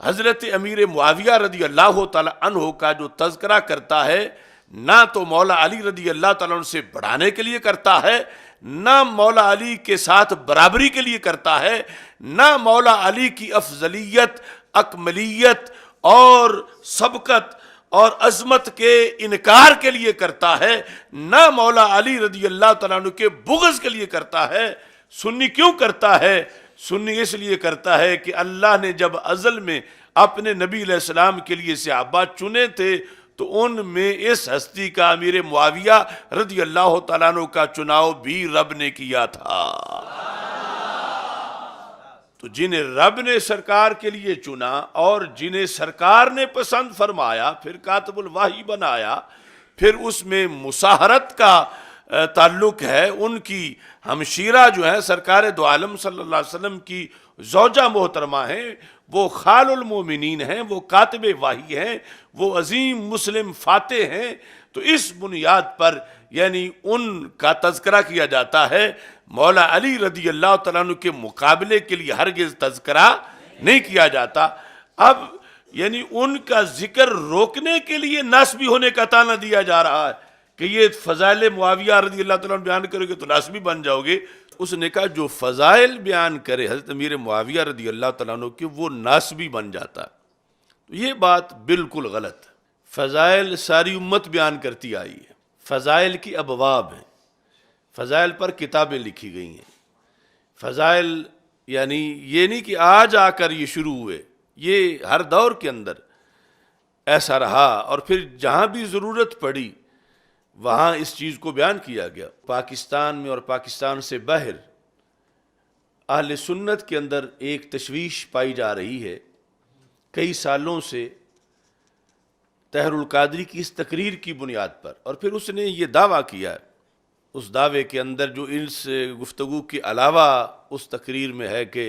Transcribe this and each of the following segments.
حضرت امیر معاویہ رضی اللہ تعالی عنہ کا جو تذکرہ کرتا ہے نہ تو مولا علی رضی اللہ تعالیٰ عنہ سے بڑھانے کے لیے کرتا ہے، نہ مولا علی کے ساتھ برابری کے لیے کرتا ہے، نہ مولا علی کی افضلیت، اکملیت اور سبقت اور عظمت کے انکار کے لیے کرتا ہے، نہ مولا علی رضی اللہ تعالیٰ عنہ کے بغض کے لیے کرتا ہے۔ سنی کیوں کرتا ہے؟ سنی اس لیے کرتا ہے کہ اللہ نے جب ازل میں اپنے نبی علیہ السلام کے لیے صحابہ چنے تھے تو ان میں اس ہستی کا امیر معاویہ رضی اللہ تعالیٰ عنہ کا چناؤ بھی رب نے کیا تھا۔ تو جنہیں رب نے سرکار کے لیے چنا اور جنہیں سرکار نے پسند فرمایا، پھر کاتب الوحی بنایا، پھر اس میں مساہرت کا تعلق ہے، ان کی ہمشیرہ جو ہے سرکار دو عالم صلی اللہ علیہ وسلم کی زوجہ محترمہ ہیں، وہ خال المومنین ہیں، وہ کاتب وحی ہیں، وہ عظیم مسلم فاتح ہیں، تو اس بنیاد پر یعنی ان کا تذکرہ کیا جاتا ہے۔ مولا علی رضی اللہ تعالیٰ عنہ کے مقابلے کے لیے ہرگز تذکرہ نہیں کیا جاتا۔ اب یعنی ان کا ذکر روکنے کے لیے ناسبی ہونے کا طعنہ دیا جا رہا ہے کہ یہ فضائل معاویہ رضی اللہ تعالیٰ عنہ بیان کرو گے تو ناسبی بن جاؤ گے۔ اس نے کہا جو فضائل بیان کرے حضرت امیر معاویہ رضی اللہ تعالیٰ عنہ کے وہ ناسبی بن جاتا ہے۔ تو یہ بات بالکل غلط ہے۔ فضائل ساری امت بیان کرتی آئی ہے، فضائل کی ابواب ہیں، فضائل پر کتابیں لکھی گئی ہیں۔ فضائل یعنی یہ نہیں کہ آج آ کر یہ شروع ہوئے، یہ ہر دور کے اندر ایسا رہا، اور پھر جہاں بھی ضرورت پڑی وہاں اس چیز کو بیان کیا گیا۔ پاکستان میں اور پاکستان سے باہر اہل سنت کے اندر ایک تشویش پائی جا رہی ہے کئی سالوں سے طاہر القادری کی اس تقریر کی بنیاد پر، اور پھر اس نے یہ دعویٰ کیا ہے، اس دعوے کے اندر جو اس گفتگو کے علاوہ اس تقریر میں ہے کہ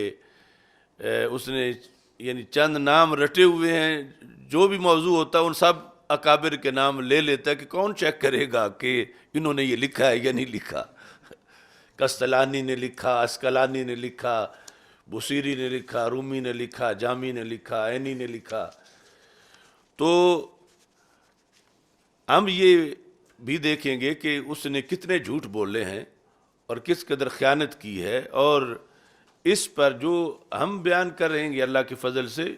اس نے یعنی چند نام رٹے ہوئے ہیں، جو بھی موضوع ہوتا ہے ان سب اکابر کے نام لے لیتا ہے کہ کون چیک کرے گا کہ انہوں نے یہ لکھا ہے یا نہیں لکھا۔ کستلانی نے لکھا، اسکلانی نے لکھا، بصیری نے لکھا، رومی نے لکھا، جامی نے لکھا، عینی نے لکھا۔ تو ہم یہ بھی دیکھیں گے کہ اس نے کتنے جھوٹ بولے ہیں اور کس قدر خیانت کی ہے، اور اس پر جو ہم بیان کر رہے ہیں اللہ کے فضل سے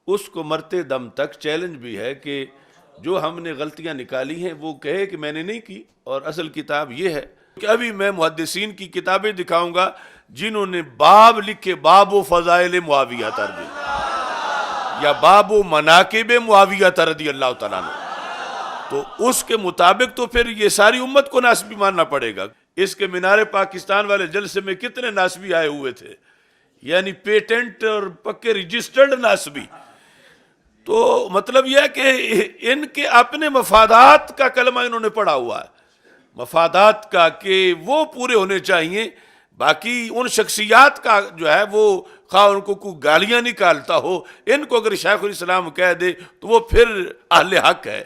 اس کو مرتے دم تک چیلنج بھی ہے کہ جو ہم نے غلطیاں نکالی ہیں وہ کہے کہ میں نے نہیں کی، اور اصل کتاب یہ ہے کہ ابھی میں محدثین کی کتابیں دکھاؤں گا جنہوں نے باب لکھے، باب و فضائل معاویہ رضی یا باب و مناقب معاویہ رضی اللہ تعالیٰ عنہ، تو اس کے مطابق تو پھر یہ ساری امت کو ناسبی ماننا پڑے گا۔ اس کے مینار پاکستان والے جلسے میں کتنے ناسبی آئے ہوئے تھے، یعنی پیٹنٹ اور پکے رجسٹرڈ ناسبی۔ تو مطلب یہ ہے کہ ان کے اپنے مفادات کا کلمہ انہوں نے پڑھا ہوا ہے، مفادات کا، کہ وہ پورے ہونے چاہیے۔ باقی ان شخصیات کا جو ہے وہ خواہ ان کو کوئی گالیاں نکالتا ہو، ان کو اگر شیخ الاسلام کہہ دے تو وہ پھر اہل حق ہے،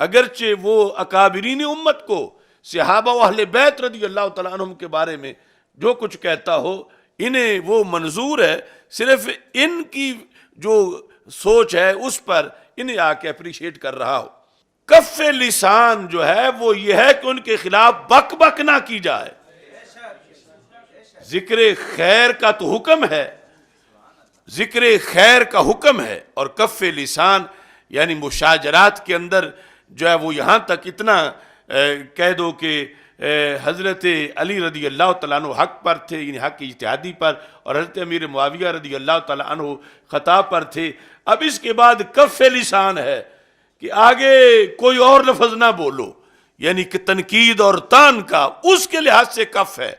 اگرچہ وہ اکابرین امت کو صحابہ و اہل بیت رضی اللہ تعالیٰ عنہم کے بارے میں جو کچھ کہتا ہو انہیں وہ منظور ہے، صرف ان کی جو سوچ ہے اس پر انہیں آ کے اپریشیٹ کر رہا ہو۔ کف لسان جو ہے وہ یہ ہے کہ ان کے خلاف بک بک نہ کی جائے، ذکر خیر کا تو حکم ہے، ذکر خیر کا حکم ہے، اور کف لسان یعنی مشاجرات کے اندر جو ہے وہ یہاں تک اتنا کہہ دو کہ حضرت علی رضی اللہ تعالیٰ عنہ حق پر تھے، یعنی حق اجتہادی پر، اور حضرت امیر معاویہ رضی اللہ تعالیٰ عنہ خطا پر تھے۔ اب اس کے بعد کف لسان ہے کہ آگے کوئی اور لفظ نہ بولو، یعنی کہ تنقید اور طعن کا اس کے لحاظ سے کف ہے،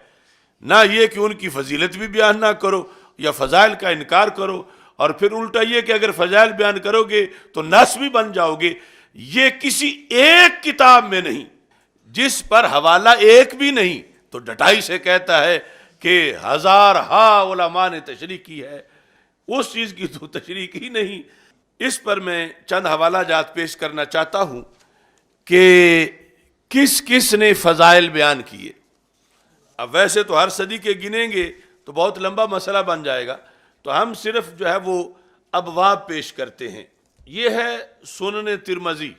نہ یہ کہ ان کی فضیلت بھی بیان نہ کرو یا فضائل کا انکار کرو، اور پھر الٹا یہ کہ اگر فضائل بیان کرو گے تو ناسبی بن جاؤ گے۔ یہ کسی ایک کتاب میں نہیں جس پر حوالہ ایک بھی نہیں، تو ڈٹائی سے کہتا ہے کہ ہزارہا علماء نے تشریح کی ہے، اس چیز کی تو تشریح کی نہیں۔ اس پر میں چند حوالہ جات پیش کرنا چاہتا ہوں کہ کس کس نے فضائل بیان کیے۔ اب ویسے تو ہر صدی کے گنیں گے تو بہت لمبا مسئلہ بن جائے گا، تو ہم صرف جو ہے وہ ابواب پیش کرتے ہیں. یہ ہے سنن ترمذی.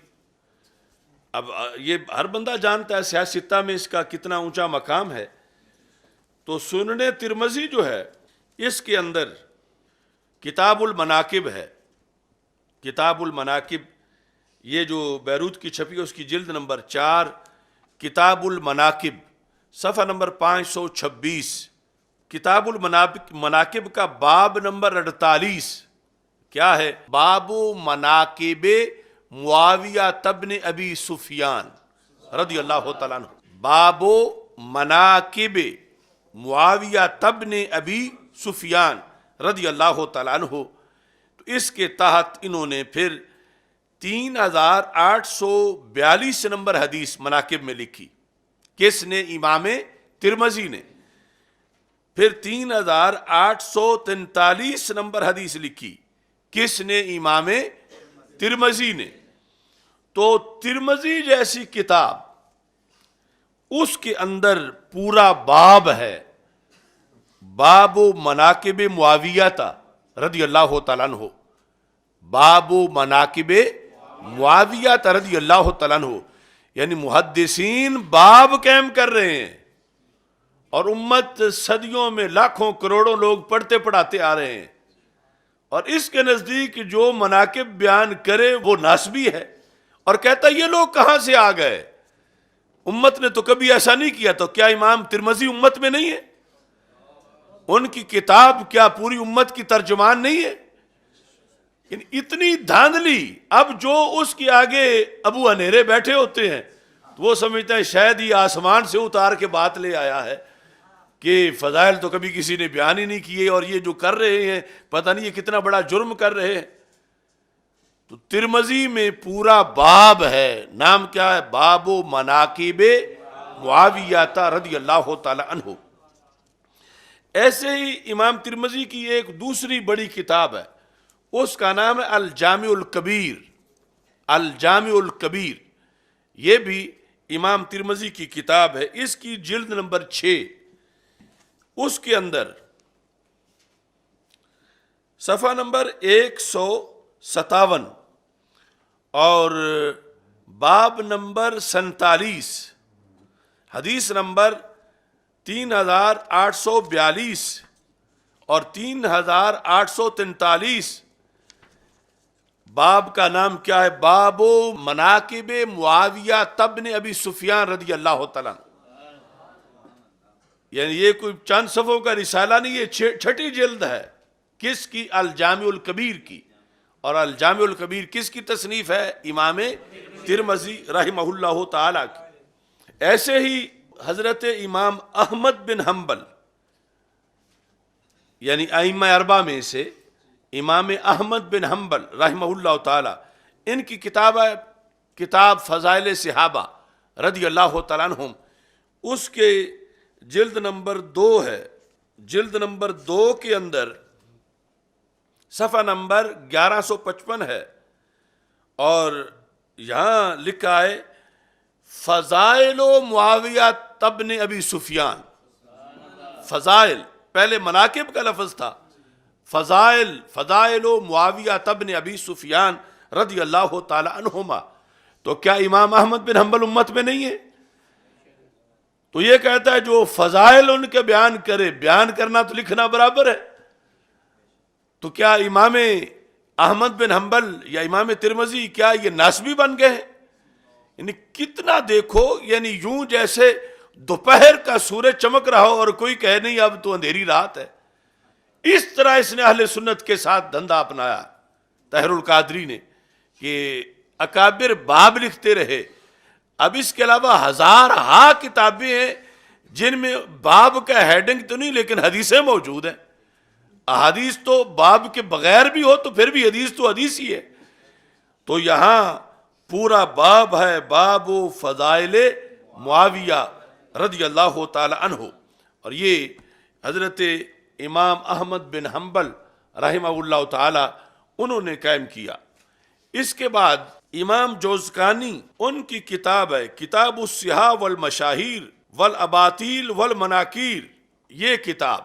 اب یہ ہر بندہ جانتا ہے صحیح ستہ میں اس کا کتنا اونچا مقام ہے. تو سنن ترمذی جو ہے اس کے اندر کتاب المناقب ہے. کتاب المناقب یہ جو بیروت کی چھپی ہے اس کی جلد نمبر 4 کتاب المناقب صفحہ نمبر 526. کتاب المناقب کا باب نمبر 48 کیا ہے؟ باب مناقب معاویہ ابن ابی سفیان رضی اللہ تعالیٰ عنہ. باب مناقب معاویہ ابن ابی سفیان رضی اللہ تعالیٰ عنہ. تو اس کے تحت انہوں نے پھر 3842 نمبر حدیث مناقب میں لکھی. کس نے؟ امام ترمذی نے. پھر 3843 نمبر حدیث لکھی. کس نے؟ امام ترمذی نے. تو ترمذی جیسی کتاب اس کے اندر پورا باب ہے، باب مناقب معاویہ رضی اللہ تعالیٰ عنہ. باب مناقب معاویہ رضی اللہ تعالیٰ عنہ. یعنی محدثین باب قائم کر رہے ہیں اور امت صدیوں میں لاکھوں کروڑوں لوگ پڑھتے پڑھاتے آ رہے ہیں. اور اس کے نزدیک جو مناقب بیان کرے وہ ناسبی ہے اور کہتا یہ لوگ کہاں سے آ گئے، امت نے تو کبھی ایسا نہیں کیا. تو کیا امام ترمذی امت میں نہیں ہے؟ ان کی کتاب کیا پوری امت کی ترجمان نہیں ہے؟ یعنی اتنی دھاندلی. اب جو اس کے آگے ابو انیرے بیٹھے ہوتے ہیں تو وہ سمجھتے ہیں شاید یہ آسمان سے اتار کے بات لے آیا ہے کہ فضائل تو کبھی کسی نے بیان ہی نہیں کیے اور یہ جو کر رہے ہیں پتہ نہیں یہ کتنا بڑا جرم کر رہے ہیں. تو ترمذی میں پورا باب ہے، نام کیا ہے؟ باب مناقب معاویہ رضی اللہ تعالی عنہ. ایسے ہی امام ترمذی کی ایک دوسری بڑی کتاب ہے، اس کا نام ہے الجامع الکبیر. الجامع الکبیر یہ بھی امام ترمذی کی کتاب ہے. اس کی جلد نمبر 6 اس کے اندر صفحہ نمبر 157 اور باب نمبر 47 حدیث نمبر 3842 اور 3843. باب کا نام کیا ہے؟ باب مناقب معاویہ ابن ابی سفیان رضی اللہ تعالیٰ. یعنی یہ کوئی چند صفحوں کا رسالہ نہیں، یہ 6 جلد ہے. کس کی؟ الجامع الکبیر کی. اور الجامع الکبیر کس کی تصنیف ہے؟ امام ترمذی رحمہ اللہ تعالیٰ کی. ایسے ہی حضرت امام احمد بن حنبل یعنی ائمہ اربعہ میں سے امام احمد بن حنبل رحمہ اللہ تعالی، ان کی کتاب ہے کتاب فضائل صحابہ رضی اللہ تعالیٰ عنہم. اس کے جلد نمبر 2 ہے. جلد نمبر 2 کے اندر صفحہ نمبر 1155 ہے اور یہاں لکھا ہے فضائل و معاویہ ابن ابی سفیان. فضائل، پہلے مناقب کا لفظ تھا. فضائل و معاویہ ابن ابی سفیان رضی اللہ تعالی عنہما. تو کیا امام احمد بن حنبل امت میں نہیں ہے؟ تو یہ کہتا ہے جو فضائل ان کے بیان کرے، بیان کرنا تو لکھنا برابر ہے. تو کیا امام احمد بن حنبل یا امام ترمذی کیا یہ ناسبی بن گئے ہیں؟ یعنی کتنا دیکھو، یعنی یوں جیسے دوپہر کا سورج چمک رہا ہو اور کوئی کہے نہیں اب تو اندھیری رات ہے. اس طرح اس نے اہل سنت کے ساتھ دھندا اپنایا طاہر القادری نے کہ اکابر باب لکھتے رہے. اب اس کے علاوہ ہزارہا کتابیں ہیں جن میں باب کا ہیڈنگ تو نہیں لیکن حدیثیں موجود ہیں. احادیث تو باب کے بغیر بھی ہو تو پھر بھی حدیث تو حدیث ہی ہے. تو یہاں پورا باب ہے باب فضائل معاویہ رضی اللہ تعالی عنہ. اور یہ حضرت امام احمد بن حنبل رحمہ اللہ تعالی انہوں نے قائم کیا. اس کے بعد امام جوزقانی ان کی کتاب ہے کتاب الصحاح والمشاہیر والاباطیل والمناکیر. یہ کتاب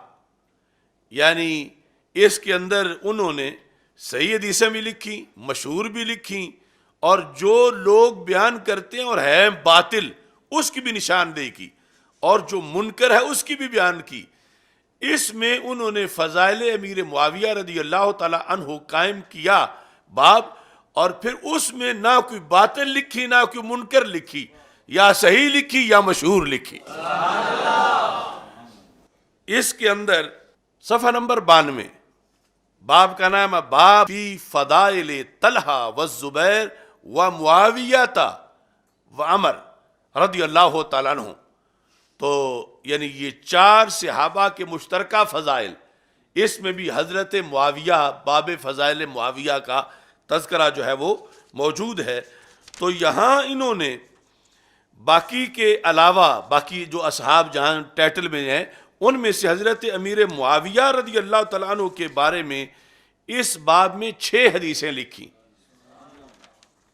یعنی اس کے اندر انہوں نے صحیح حدیثیں بھی لکھی، مشہور بھی لکھی، اور جو لوگ بیان کرتے ہیں اور ہے باطل اس کی بھی نشاندہی کی، اور جو منکر ہے اس کی بھی بیان کی۔ اس میں انہوں نے فضائل امیر معاویہ رضی اللہ تعالی عنہ قائم کیا باب، اور پھر اس میں نہ کوئی باطل لکھی نہ کوئی منکر لکھی، یا صحیح لکھی یا مشہور لکھی۔ اس کے اندر صفحہ نمبر 92 باب کا نام ہے باب فی فضائل طلحہ والزبیر ومعاویہ وعمر رضی اللہ تعالیٰ عنہ۔ تو یعنی یہ 4 صحابہ کے مشترکہ فضائل، اس میں بھی حضرت معاویہ، باب فضائل معاویہ کا تذکرہ جو ہے وہ موجود ہے۔ تو یہاں انہوں نے باقی کے علاوہ باقی جو اصحاب جہاں ٹائٹل میں ہیں ان میں سے حضرت امیر معاویہ رضی اللہ تعالیٰ عنہ کے بارے میں اس باب میں 6 حدیثیں لکھی۔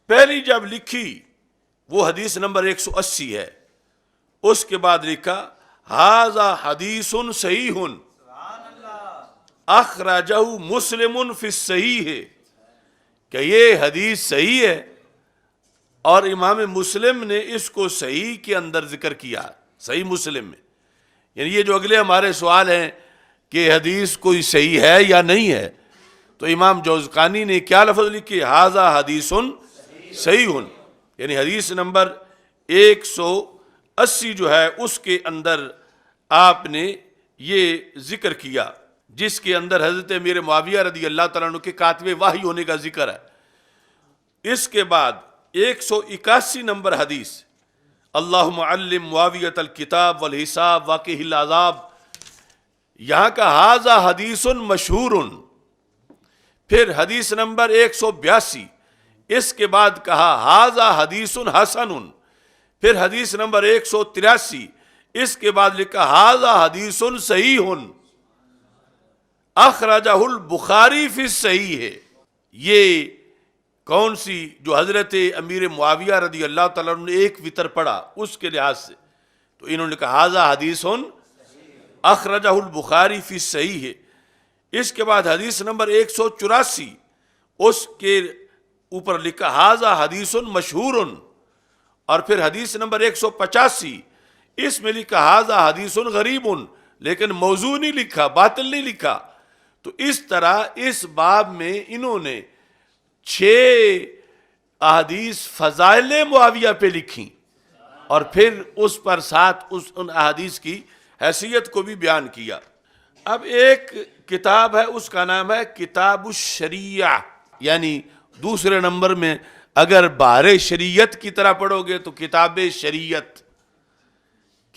پہلی جب لکھی وہ حدیث نمبر 180 ہے، اس کے بعد لکھا ھذا حدیث صحیح اخرجہ مسلم فی الصحیح، کہ یہ حدیث صحیح ہے اور امام مسلم نے اس کو صحیح کے اندر ذکر کیا، صحیح مسلم میں۔ یعنی یہ جو اگلے ہمارے سوال ہیں کہ حدیث کوئی صحیح ہے یا نہیں ہے، تو امام جوزقانی نے کیا لفظ لکھے؟ ھذا حدیث صحیح، یعنی حدیث نمبر 180 جو ہے اس کے اندر آپ نے یہ ذکر کیا، جس کے اندر حضرت امیر معاویہ رضی اللہ تعالیٰ عنہ کے کاتب وحی ہونے کا ذکر ہے۔ اس کے بعد 181 نمبر حدیث اللہم علم معاویۃ الکتاب والحساب واقعہ العذاب، یہاں کا ھذا حدیث مشہور۔ پھر حدیث نمبر 182 اس کے بعد کہا ھذا حدیث حسن۔ پھر حدیث نمبر 183 اس کے بعد لکھا ھذا حدیث صحیح اخرجہ البخاری فی الصحیح ہے۔ یہ کون سی؟ جو حضرت امیر معاویہ رضی اللہ تعالیٰ عنہ نے ایک وطر پڑھا اس کے لحاظ سے، تو انہوں نے کہا ھذا حدیث اخرجہ البخاری فی الصحیح ہے۔ اس کے بعد حدیث نمبر 184 اس کے اوپر لکھا ھذا حدیث مشہور، اور پھر حدیث نمبر 185 اس میں لکھا ھذا حدیث غریب، لیکن موضوع نہیں لکھا، باطل نہیں لکھا۔ تو اس طرح اس باب میں انہوں نے 6 احادیث فضائل معاویہ پہ لکھی، اور پھر اس پر ساتھ ان احادیث کی حیثیت کو بھی بیان کیا۔ اب ایک کتاب ہے، اس کا نام ہے کتاب الشریعہ، یعنی دوسرے نمبر میں اگر بحر شریعت کی طرح پڑھو گے تو کتاب شریعت،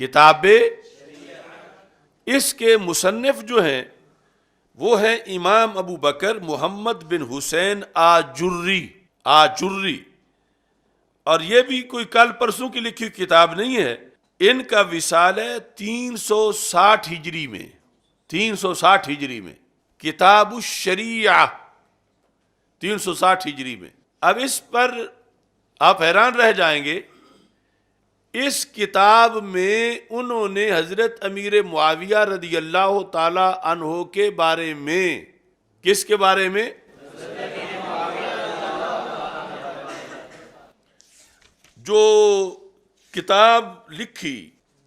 کتاب اس کے مصنف جو ہیں وہ ہیں امام ابو بکر محمد بن حسین آجری، اور یہ بھی کوئی کل پرسوں کی لکھی کتاب نہیں ہے۔ ان کا وصال ہے 360 ہجری میں، 360 ہجری میں، کتاب الشریعہ 360 ہجری میں۔ اب اس پر آپ حیران رہ جائیں گے، اس کتاب میں انہوں نے حضرت امیر معاویہ رضی اللہ تعالی عنہ کے بارے میں، کس کے بارے میں؟ جو کتاب لکھی،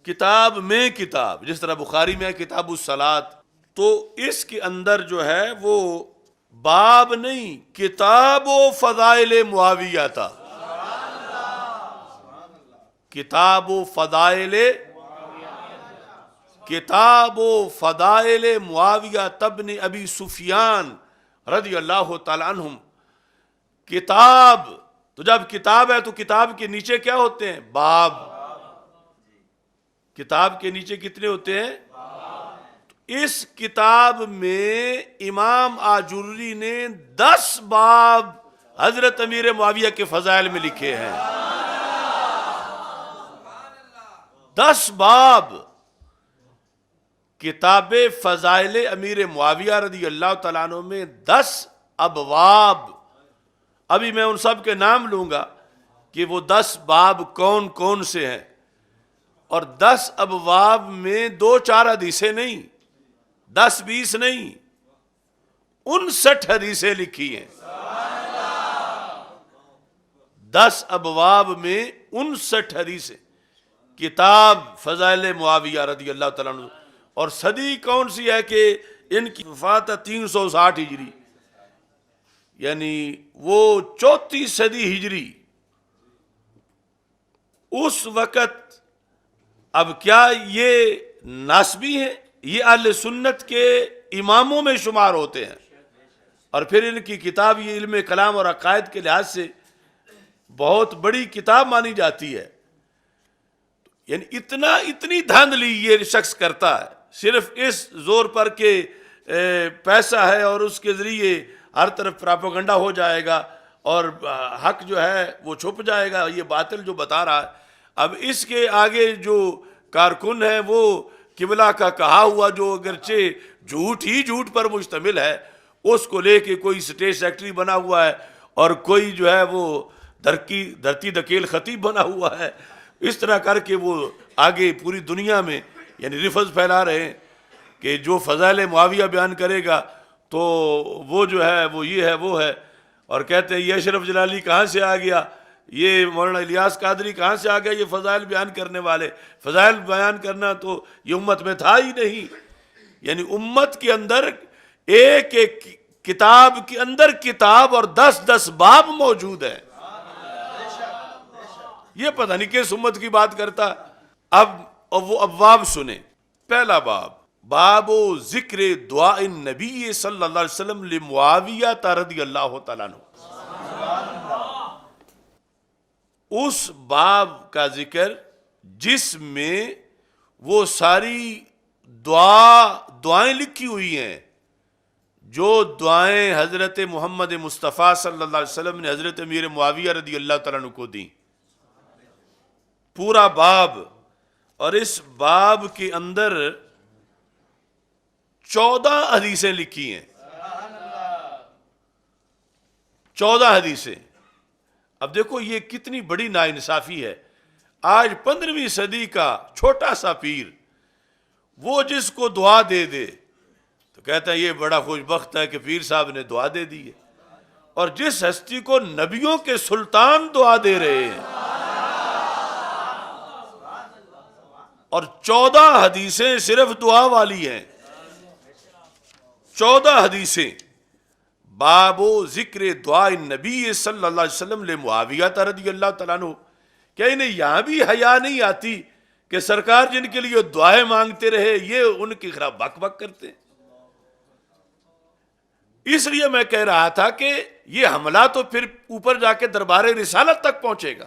کتاب میں کتاب، جس طرح بخاری میں ہے کتاب الصلاۃ، تو اس کے اندر جو ہے وہ باب نہیں، کتاب و فضائل معاویہ تھا، کتاب و فضائل، کتاب و فضائل معاویہ ابن ابی سفیان رضی اللہ تعالی عنہم۔ کتاب، تو جب کتاب ہے تو کتاب کے نیچے کیا ہوتے ہیں؟ باب۔ کتاب کے نیچے کتنے ہوتے ہیں؟ اس کتاب میں امام آجری نے 10 باب حضرت امیر معاویہ کے فضائل میں لکھے ہیں، 10 باب کتاب فضائل امیر معاویہ رضی اللہ تعالیٰ عنہ میں 10 ابواب۔ ابھی میں ان سب کے نام لوں گا کہ وہ 10 باب کون کون سے ہیں، اور 10 ابواب میں 2-4 حدیثیں نہیں، 10-20 نہیں، 59 حدیثیں لکھی ہیں، 10 ابواب میں 59 حدیثیں، کتاب فضائل معاویہ رضی اللہ تعالیٰ عنہ۔ اور صدی کون سی ہے کہ ان کی وفات 360 ہجری، یعنی وہ 34 صدی ہجری۔ اس وقت اب کیا یہ ناسبی ہیں؟ یہ اہل سنت کے اماموں میں شمار ہوتے ہیں، اور پھر ان کی کتاب یہ علم کلام اور عقائد کے لحاظ سے بہت بڑی کتاب مانی جاتی ہے۔ یعنی اتنی دھاندلی یہ شخص کرتا ہے، صرف اس زور پر کہ پیسہ ہے اور اس کے ذریعے ہر طرف پراپیگنڈا ہو جائے گا اور حق جو ہے وہ چھپ جائے گا، یہ باطل جو بتا رہا ہے۔ اب اس کے آگے جو کارکن ہے وہ قبلہ کا کہا ہوا، جو اگرچہ جھوٹ پر مشتمل ہے، اس کو لے کے کوئی اسٹیٹ سیکرٹری بنا ہوا ہے اور کوئی جو ہے وہ دھرتی دکیل خطیب بنا ہوا ہے۔ اس طرح کر کے وہ آگے پوری دنیا میں یعنی رفض پھیلا رہے ہیں کہ جو فضائل معاویہ بیان کرے گا تو وہ جو ہے وہ یہ ہے وہ ہے، اور کہتے ہیں یہ اشرف جلالی کہاں سے آ گیا، یہ مولانا الیاس قادری کہاں سے آ گیا، یہ فضائل بیان کرنے والے۔ فضائل بیان کرنا تو یہ امت میں تھا ہی نہیں، یعنی امت کے اندر ایک کتاب کے اندر کتاب اور 10 باب موجود ہیں۔ یہ پتہ نہیں کس امت کی بات کرتا۔ اب وہ ابواب سنیں۔ پہلا باب ذکر دعاء النبی صلی اللہ علیہ وسلم لمعاویہ رضی اللہ تعالیٰ عنہ۔ اس باب کا ذکر جس میں وہ ساری دعائیں لکھی ہوئی ہیں جو دعائیں حضرت محمد مصطفیٰ صلی اللہ علیہ وسلم نے حضرت امیر معاویہ رضی اللہ تعالیٰ عنہ کو دیں، پورا باب۔ اور اس باب کے اندر 14 حدیثیں لکھی ہیں، 14 حدیثیں۔ اب دیکھو یہ کتنی بڑی ناانصافی ہے۔ آج 15ویں صدی کا چھوٹا سا پیر وہ جس کو دعا دے دے تو کہتا ہے یہ بڑا خوش بخت ہے کہ پیر صاحب نے دعا دے دی ہے، اور جس ہستی کو نبیوں کے سلطان دعا دے رہے ہیں، اور 14 حدیثیں صرف دعا والی ہیں، 14 حدیثیں۔ باب ذکر دعاء النبی صلی اللہ علیہ وسلم لمعاویہ رضی اللہ تعالیٰ عنہ۔ کیا انہیں یہاں بھی حیا نہیں آتی کہ سرکار جن کے لیے دعائیں مانگتے رہے یہ ان کے خلاف بک بک کرتے ہیں؟ اس لیے میں کہہ رہا تھا کہ یہ حملہ تو پھر اوپر جا کے دربار رسالت تک پہنچے گا۔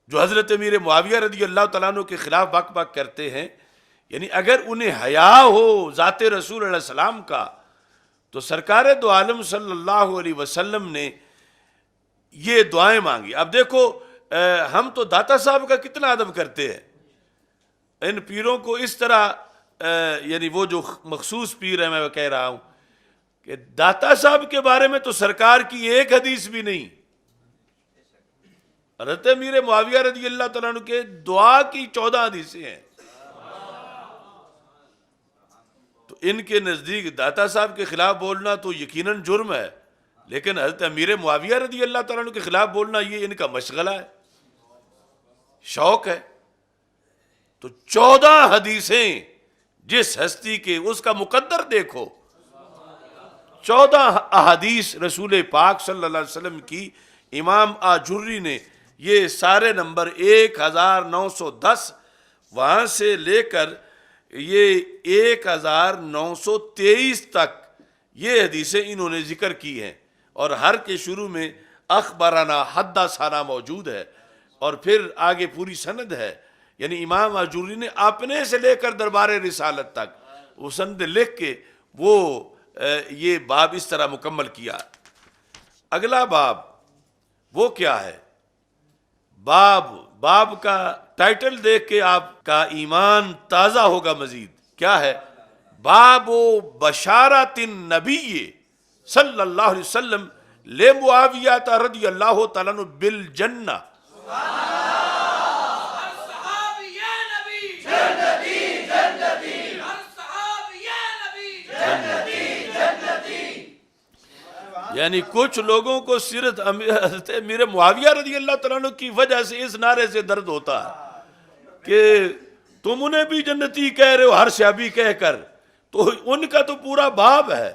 جو حضرت امیر معاویہ رضی اللہ تعالیٰ عنہ کے خلاف بک بک کرتے ہیں، یعنی اگر انہیں حیا ہو ذات رسول علیہ السلام کا تو سرکار دو عالم صلی اللہ علیہ وسلم نے یہ دعائیں مانگی۔ اب دیکھو ہم تو داتا صاحب کا کتنا ادب کرتے ہیں، ان پیروں کو اس طرح یعنی وہ جو مخصوص پیر ہے میں کہہ رہا ہوں کہ داتا صاحب کے بارے میں تو سرکار کی ایک حدیث بھی نہیں، حضرت امیر معاویہ رضی اللہ تعالیٰ عنہ کے دعا کی 14 حدیثیں ہیں۔ تو ان کے نزدیک داتا صاحب کے خلاف بولنا تو یقیناً جرم ہے، لیکن حضرت امیر معاویہ رضی اللہ تعالیٰ عنہ کے خلاف بولنا یہ ان کا مشغلہ ہے، شوق ہے۔ تو 14 حدیثیں جس ہستی کے، اس کا مقدر دیکھو، 14 احادیث رسول پاک صلی اللہ علیہ وسلم کی۔ امام آجری نے یہ سارے نمبر 1910 وہاں سے لے کر یہ 1923 تک یہ حدیثیں انہوں نے ذکر کی ہیں، اور ہر کے شروع میں اخبرنا حدثنا موجود ہے، اور پھر آگے پوری سند ہے۔ یعنی امام آجوری نے اپنے سے لے کر دربار رسالت تک وہ سند لکھ کے وہ یہ باب اس طرح مکمل کیا۔ اگلا باب وہ کیا ہے؟ باب کا ٹائٹل دیکھ کے آپ کا ایمان تازہ ہوگا مزید۔ کیا ہے؟ باب بشارت النبی صلی اللہ علیہ وسلم لمعاویہ رضی اللہ تعالیٰ عنہ بالجنہ۔ یعنی کچھ لوگوں کو صرف حضرت امیر معاویہ رضی اللہ تعالیٰ عنہ کی وجہ سے اس نعرے سے درد ہوتا ہے کہ تم انہیں بھی جنتی کہہ رہے ہو ہر صحابی کہہ کر، تو ان کا تو پورا باب ہے،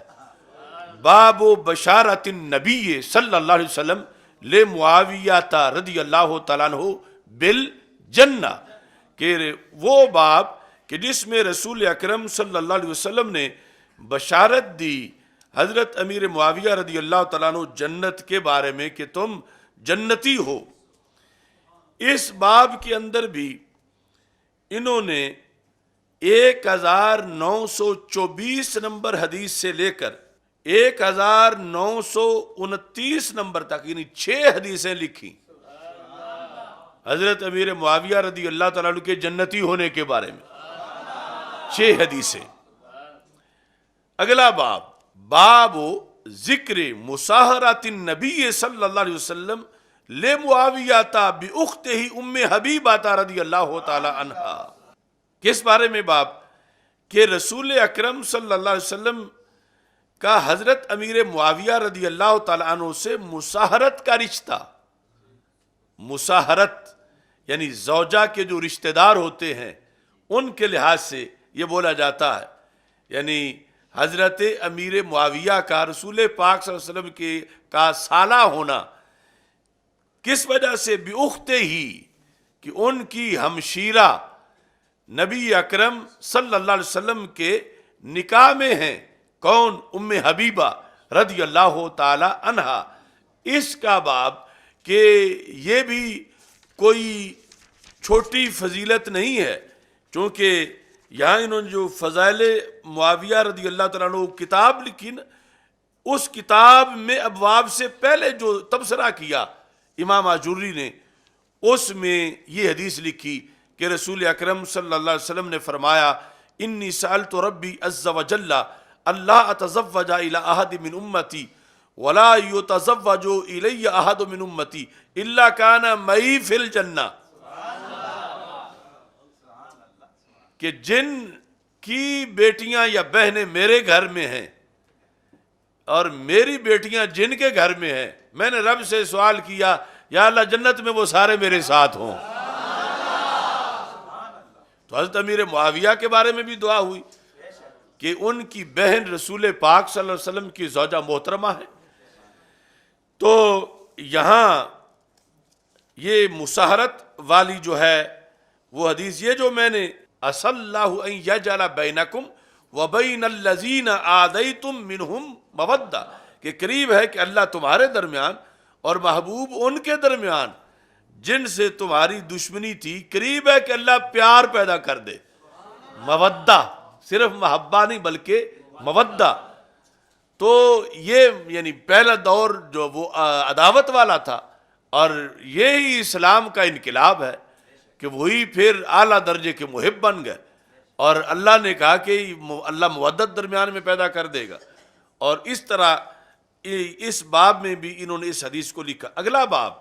باب و بشارت النبی صلی اللہ علیہ وسلم لے معاویہ رضی اللہ تعالیٰ عنہ بالجنہ، کہ وہ باب کہ جس میں رسول اکرم صلی اللہ علیہ وسلم نے بشارت دی حضرت امیر معاویہ رضی اللہ تعالیٰ عنہ جنت کے بارے میں کہ تم جنتی ہو۔ اس باب کے اندر بھی انہوں نے 1924 نمبر حدیث سے لے کر 1929 نمبر تک یعنی 6 حدیثیں لکھی حضرت امیر معاویہ رضی اللہ تعالیٰ عنہ کے جنتی ہونے کے بارے میں، 6 حدیثیں۔ اگلا باب، باب ذکر مصاہرات النبی صلی اللہ علیہ وسلم لے معاویہ باختہ ام حبیبہ رضی اللہ تعالی عنہا۔ کس بارے میں باب؟ کہ رسول اکرم صلی اللہ علیہ وسلم کا حضرت امیر معاویہ رضی اللہ تعالی عنہ سے مصاہرت کا رشتہ، مصاہرت یعنی زوجہ کے جو رشتہ دار ہوتے ہیں ان کے لحاظ سے یہ بولا جاتا ہے، یعنی حضرت امیر معاویہ کا رسول پاک صلی اللہ علیہ وسلم کا سالہ ہونا، کس وجہ سے؟ باختہ ہی، کہ ان کی ہمشیرہ نبی اکرم صلی اللہ علیہ وسلم کے نکاح میں ہیں، کون؟ ام حبیبہ رضی اللہ تعالی عنہا۔ اس کا باب کہ یہ بھی کوئی چھوٹی فضیلت نہیں ہے، چونکہ یہاں انہوں نے جو فضائل معاویہ رضی اللہ تعالیٰ عنہ کتاب لکھی نا، اس کتاب میں ابواب سے پہلے جو تبصرہ کیا امام آجوری نے، اس میں یہ حدیث لکھی کہ رسول اکرم صلی اللہ علیہ وسلم نے فرمایا انی سألت ربی عز وجل اللہ اتزوج الی احد من امتی ولا یتزوج الی احد من امتی الا کان معی فی الجنہ، کہ جن کی بیٹیاں یا بہنیں میرے گھر میں ہیں اور میری بیٹیاں جن کے گھر میں ہیں، میں نے رب سے سوال کیا یا اللہ جنت میں وہ سارے میرے ساتھ ہوں۔ تو حضرت امیر معاویہ کے بارے میں بھی دعا ہوئی کہ ان کی بہن رسول پاک صلی اللہ علیہ وسلم کی زوجہ محترمہ ہے۔ تو یہاں یہ مصاہرت والی جو ہے وہ حدیث، یہ جو میں نے اسَ اللہ ان یجعل بینکم وبین الذین آذیتم منہم مودہ، کہ قریب ہے کہ اللہ تمہارے درمیان اور محبوب ان کے درمیان جن سے تمہاری دشمنی تھی، قریب ہے کہ اللہ پیار پیدا کر دے، مودہ، صرف محبہ نہیں بلکہ مودہ۔ تو یہ یعنی پہلا دور جو وہ عداوت والا تھا، اور یہی اسلام کا انقلاب ہے کہ وہی پھر اعلیٰ درجے کے محب بن گئے، اور اللہ نے کہا کہ اللہ مودت درمیان میں پیدا کر دے گا، اور اس طرح اس باب میں بھی انہوں نے اس حدیث کو لکھا۔ اگلا باب،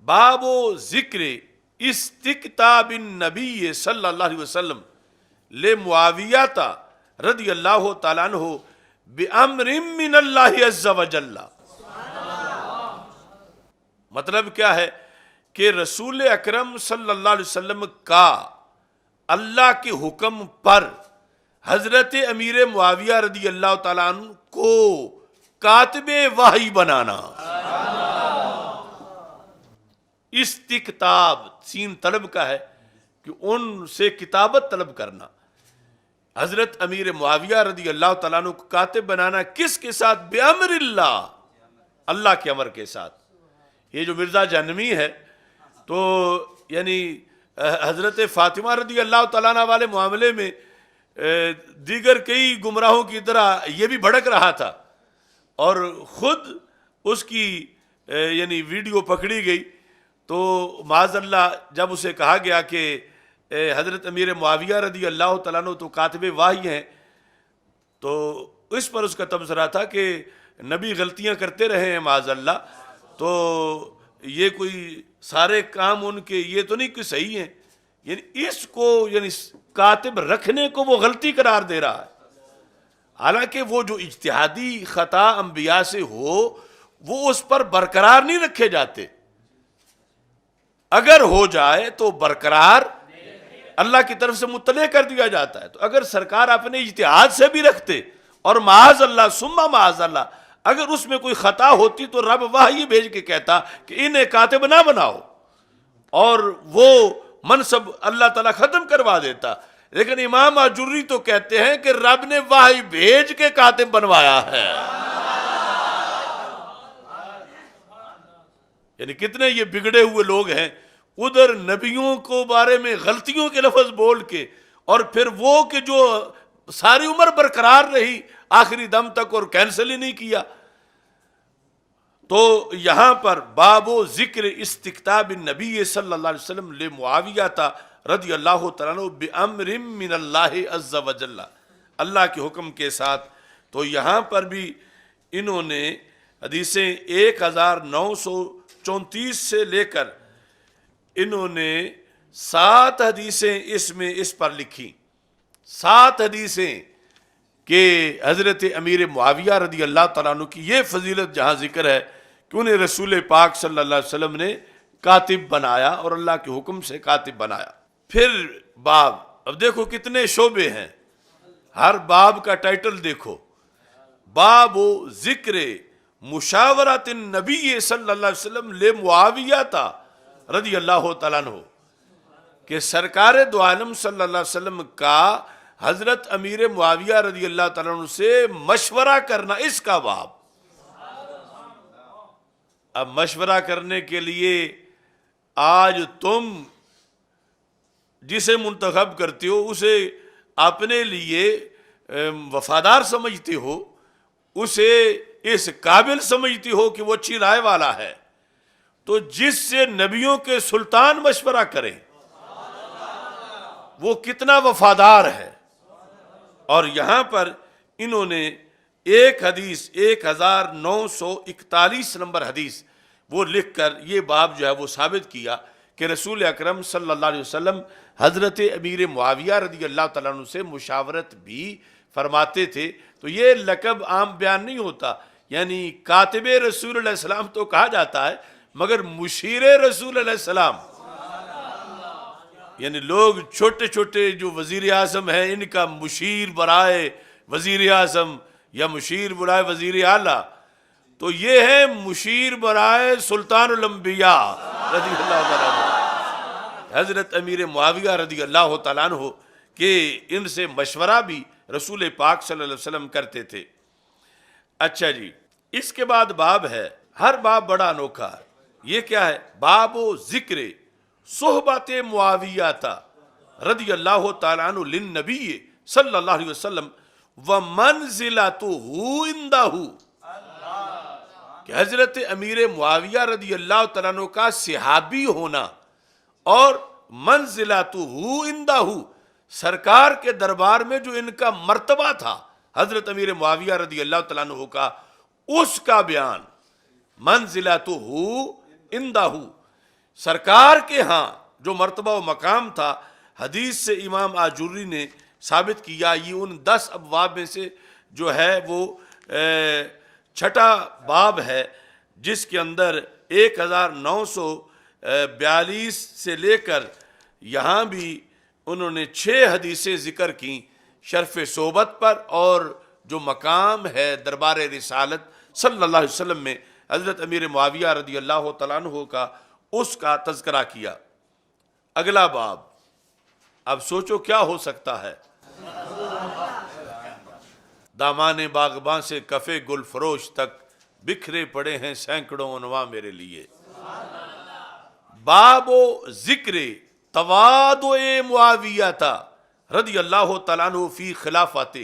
باب و ذکر استکتاب النبی صلی اللہ علیہ وسلم لے معاویہ رضی اللہ تعالیٰ عنہ بامر من اللہ عز وجل۔ مطلب کیا ہے کہ رسول اکرم صلی اللہ علیہ وسلم کا اللہ کے حکم پر حضرت امیر معاویہ رضی اللہ تعالیٰ عنہ کو کاتب وحی بنانا، استکتاب سین طلب کا ہے کہ ان سے کتابت طلب کرنا، حضرت امیر معاویہ رضی اللہ تعالیٰ عنہ کو کاتب بنانا، کس کے ساتھ؟ بامر اللہ، اللہ کے امر کے ساتھ۔ یہ جو مرزا جہنمی ہے تو یعنی حضرت فاطمہ رضی اللہ تعالیٰ عنہ والے معاملے میں دیگر کئی گمراہوں کی طرح یہ بھی بھڑک رہا تھا، اور خود اس کی یعنی ویڈیو پکڑی گئی، تو معاذ اللہ جب اسے کہا گیا کہ حضرت امیر معاویہ رضی اللہ تعالیٰ عنہ تو کاتب وحی ہیں، تو اس پر اس کا تبصرہ تھا کہ نبی غلطیاں کرتے رہے ہیں معاذ اللہ، تو یہ کوئی سارے کام ان کے یہ تو نہیں کہ صحیح ہیں، یعنی اس کو یعنی کاتب رکھنے کو وہ غلطی قرار دے رہا ہے۔ حالانکہ وہ جو اجتہادی خطا انبیاء سے ہو وہ اس پر برقرار نہیں رکھے جاتے، اگر ہو جائے تو برقرار اللہ کی طرف سے مطلع کر دیا جاتا ہے۔ تو اگر سرکار اپنے اجتہاد سے بھی رکھتے اور معاذ اللہ ثم معاذ اللہ اگر اس میں کوئی خطا ہوتی تو رب وحی بھیج کے کہتا کہ انہیں کاتب نہ بناؤ اور وہ منصب اللہ تعالیٰ ختم کروا دیتا، لیکن امام آجری تو کہتے ہیں کہ رب نے وحی بھیج کے کاتب بنوایا ہے۔ یعنی کتنے یہ بگڑے ہوئے لوگ ہیں، ادھر نبیوں کو بارے میں غلطیوں کے لفظ بول کے، اور پھر وہ کہ جو ساری عمر برقرار رہی آخری دم تک اور کینسل ہی نہیں کیا۔ تو یہاں پر باب و ذکر استکتاب النبی صلی اللہ علیہ وسلم لمعاویہ رضی اللہ تعالیٰ عنہ بامر من اللہ عز وجل، اللہ کے حکم کے ساتھ۔ تو یہاں پر بھی انہوں نے حدیثیں 1934 سے لے کر انہوں نے 7 حدیثیں اس پر لکھی، 7 حدیثیں کہ حضرت امیر معاویہ رضی اللہ تعالیٰ عنہ کی یہ فضیلت جہاں ذکر ہے کہ انہیں رسول پاک صلی اللہ علیہ وسلم نے کاتب بنایا اور اللہ کے حکم سے کاتب بنایا۔ پھر باب، اب دیکھو کتنے شعبے ہیں، ہر باب کا ٹائٹل دیکھو، باب ذکر مشاورت النبی صلی اللہ علیہ وسلم لمعاویہ رضی اللہ تعالیٰ عنہ، کہ سرکار دو عالم صلی اللہ علیہ وسلم کا حضرت امیر معاویہ رضی اللہ تعالیٰ عنہ سے مشورہ کرنا، اس کا باب۔ اب مشورہ کرنے کے لیے آج تم جسے منتخب کرتے ہو اسے اپنے لیے وفادار سمجھتے ہو، اسے اس قابل سمجھتی ہو کہ وہ اچھی رائے والا ہے، تو جس سے نبیوں کے سلطان مشورہ کریں وہ کتنا وفادار ہے۔ اور یہاں پر انہوں نے ایک حدیث 1941 نمبر حدیث وہ لکھ کر یہ باب جو ہے وہ ثابت کیا کہ رسول اکرم صلی اللہ علیہ وسلم حضرت امیر معاویہ رضی اللہ تعالیٰ عنہ سے مشاورت بھی فرماتے تھے۔ تو یہ لقب عام بیان نہیں ہوتا، یعنی کاتب رسول علیہ السلام تو کہا جاتا ہے، مگر مشیر رسول علیہ السلام، یعنی لوگ چھوٹے چھوٹے جو وزیر اعظم ہیں ان کا مشیر برائے وزیر اعظم یا مشیر برائے وزیر اعلیٰ، تو یہ ہے مشیر برائے سلطان الانبیاء رضی اللہ عنہ حضرت امیر معاویہ رضی اللہ تعالیٰ عنہ، کہ ان سے مشورہ بھی رسول پاک صلی اللہ علیہ وسلم کرتے تھے۔ اچھا جی، اس کے بعد باب ہے، ہر باب بڑا انوکھا ہے، یہ کیا ہے؟ باب و ذکر صحبت معاویہ رضی اللہ تعالیٰ عنہ للنبی صلی اللہ علیہ وسلم ومنزلتہ عندہ، کہ حضرت امیر معاویہ رضی اللہ تعالیٰ عنہ کا صحابی ہونا اور منزلتہ عندہ، سرکار کے دربار میں جو ان کا مرتبہ تھا حضرت امیر معاویہ رضی اللہ تعالیٰ عنہ کا، اس کا بیان، منزلتہ عندہ، سرکار کے ہاں جو مرتبہ و مقام تھا، حدیث سے امام آجوری نے ثابت کیا۔ یہ ان 10 ابواب میں سے جو ہے وہ 6واں باب ہے، جس کے اندر 1942 سے لے کر یہاں بھی انہوں نے 6 حدیثیں ذکر کی شرف صحبت پر، اور جو مقام ہے دربار رسالت صلی اللہ علیہ وسلم میں حضرت امیر معاویہ رضی اللہ تعالیٰ عنہ کا، اس کا تذکرہ کیا۔ اگلا باب، اب سوچو کیا ہو سکتا ہے؟ دامان باغباں سے کفے گل فروش تک بکھرے پڑے ہیں سینکڑوں عنواں میرے لیے۔ باب و ذکر تواضع معاویہ رضی اللہ تعالیٰ عنہ فی خلافتہ،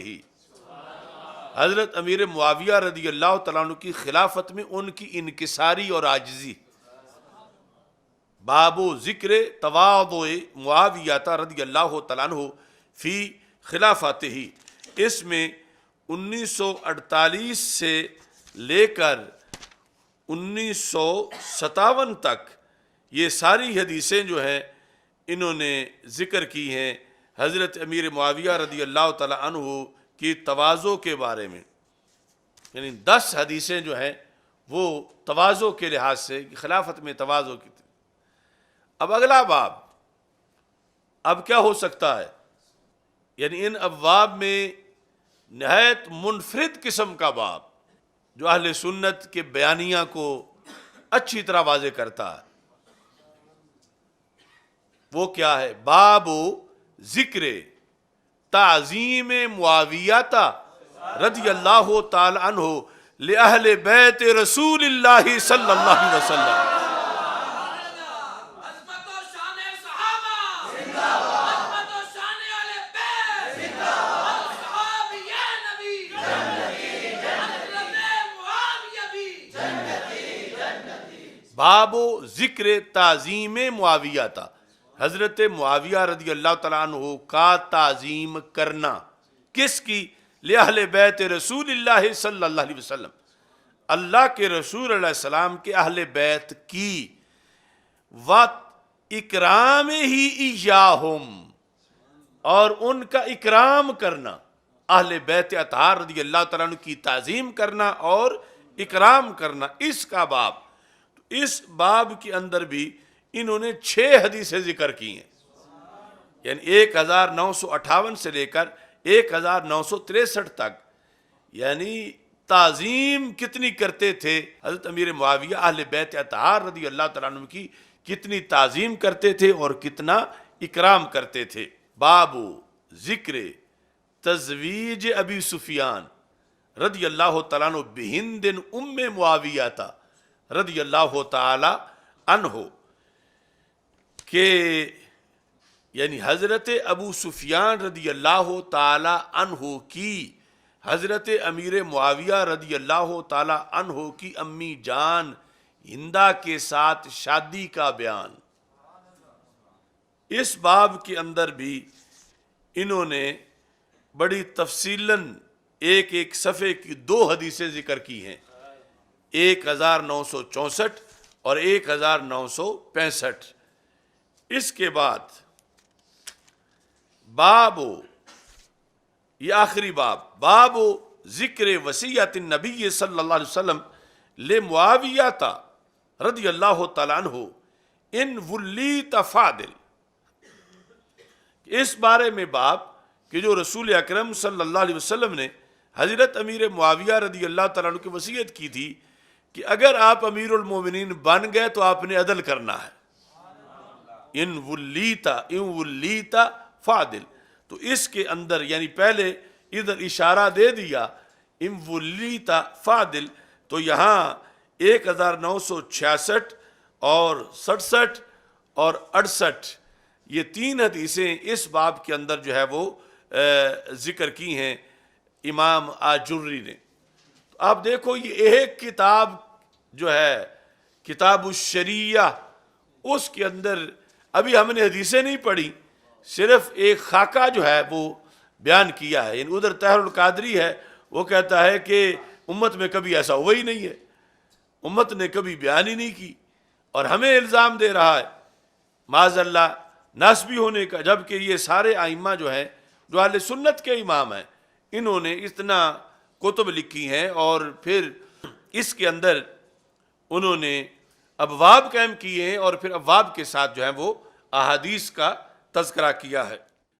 حضرت امیر معاویہ رضی اللہ تعالیٰ عنہ کی خلافت میں ان کی انکساری اور عاجزی۔ باب و ذکر تواضع معاویہ رضی اللہ تعالیٰ عنہ فی خلافتہ، اس میں 1948 سے لے کر 1957 تک یہ ساری حدیثیں جو ہیں انہوں نے ذکر کی ہیں حضرت امیر معاویہ رضی اللہ تعالیٰ عنہ کی تواضع کے بارے میں، یعنی 10 حدیثیں جو ہیں وہ تواضع کے لحاظ سے، خلافت میں تواضع کی تھی۔ اب اگلا باب اب کیا ہو سکتا ہے؟ یعنی ان ابواب میں نہایت منفرد قسم کا باب جو اہل سنت کے بیانیہ کو اچھی طرح واضح کرتا ہے، وہ کیا ہے؟ باب ذکر تعظیم معاویہ رضی اللہ تعالی عنہ لأہل بیت رسول اللہ صلی اللہ علیہ وسلم۔ باب ذکر تعظیم معاویہ تھا، حضرت معاویہ رضی اللہ تعالیٰ عنہ کا تعظیم کرنا، کس کی؟ لأہل بیت رسول اللہ صلی اللہ علیہ وسلم، اللہ کے رسول علیہ السلام کے اہل بیت کی، وَإِكْرَامِهِ إِيَّاهُمْ، اور ان کا اکرام کرنا، اہل بیت اطہار رضی اللہ تعالیٰ عنہ کی تعظیم کرنا اور اکرام کرنا، اس کا باب۔ اس باب کے اندر بھی انہوں نے 6 حدیثیں ذکر کی ہیں، یعنی 1958 سے لے کر 1963 تک، یعنی تعظیم کتنی کرتے تھے حضرت امیر معاویہ اہل بیت اطہار رضی اللہ تعالیٰ عنہ کی، کتنی تعظیم کرتے تھے اور کتنا اکرام کرتے تھے۔ باب ذکر تزویج ابی سفیان رضی اللہ تعالیٰ عنہ بہند ام معاویہ رضی اللہ تعالی عنہ، کہ یعنی حضرت ابو سفیان رضی اللہ تعالی عنہ کی حضرت امیر معاویہ رضی اللہ تعالی عنہ کی امی جان ہندہ کے ساتھ شادی کا بیان۔ اس باب کے اندر بھی انہوں نے بڑی تفصیلاً ایک ایک صفحے کی 2 حدیثیں ذکر کی ہیں، 1964 اور 1965۔ اس کے بعد باب، یہ آخری باب، باب ذکر وصیت النبی صلی اللہ علیہ وسلم لمعاویہ رضی اللہ تعالیٰ عنہ ان ولیت فاضل، اس بارے میں باب کہ جو رسول اکرم صلی اللہ علیہ وسلم نے حضرت امیر معاویہ رضی اللہ تعالیٰ عنہ کی وصیت کی تھی کہ اگر آپ امیر المومنین بن گئے تو آپ نے عدل کرنا ہے، ان ولیتا فاضل۔ تو اس کے اندر یعنی پہلے ادھر اشارہ دے دیا ان ولیتا فاضل، تو یہاں 1966 اور 67 اور 68 یہ 3 حدیثیں اس باب کے اندر جو ہے وہ ذکر کی ہیں امام آجری نے۔ تو آپ دیکھو یہ ایک کتاب جو ہے کتاب الشریعہ، اس کے اندر ابھی ہم نے حدیثیں نہیں پڑھی، صرف ایک خاکہ جو ہے وہ بیان کیا ہے۔ یعنی ادھر طاہر القادری ہے، وہ کہتا ہے کہ امت میں کبھی ایسا ہوا ہی نہیں ہے، امت نے کبھی بیان ہی نہیں کی، اور ہمیں الزام دے رہا ہے معاذ اللہ نسبی ہونے کا، جبکہ یہ سارے ائمہ جو ہیں جو اہل سنت کے امام ہیں، انہوں نے اتنا کتب لکھی ہیں، اور پھر اس کے اندر انہوں نے ابواب قائم کیے ہیں، اور پھر ابواب کے ساتھ جو ہے وہ احادیث کا تذکرہ کیا ہے۔